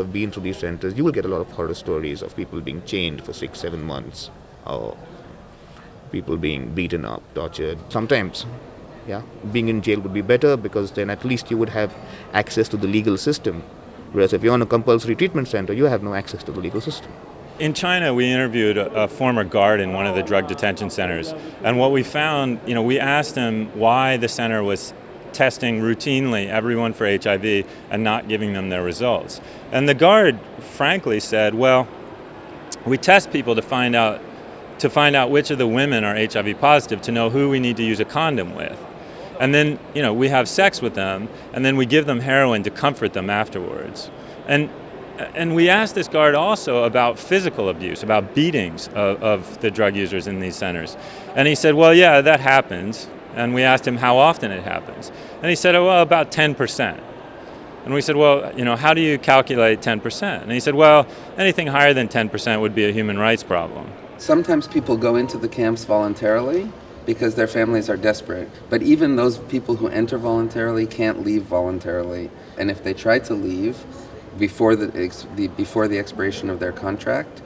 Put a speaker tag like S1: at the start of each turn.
S1: I've been through these centers, you will get a lot of horror stories of people being chained for 6, 7 months, or people being beaten up, tortured. Sometimes, yeah, being in jail would be better because then at least you would have access to the legal system. Whereas if you're in a compulsory treatment center, you have no access to the legal system.
S2: In China, we interviewed a former guard in one of the drug detention centers. And what we found, we asked him why the center was testing routinely everyone for HIV and not giving them their results. And the guard frankly said, well, we test people to find out which of the women are HIV positive to know who we need to use a condom with. And then, we have sex with them, and then we give them heroin to comfort them afterwards. And we asked this guard also about physical abuse, about beatings of the drug users in these centers. And he said, well, yeah, that happens. And we asked him how often it happens. And he said, oh, well, about 10%. And we said, well, how do you calculate 10%? And he said, well, anything higher than 10% would be a human rights problem.
S3: Sometimes people go into the camps voluntarily because their families are desperate. But even those people who enter voluntarily can't leave voluntarily. And if they try to leave before the expiration of their contract,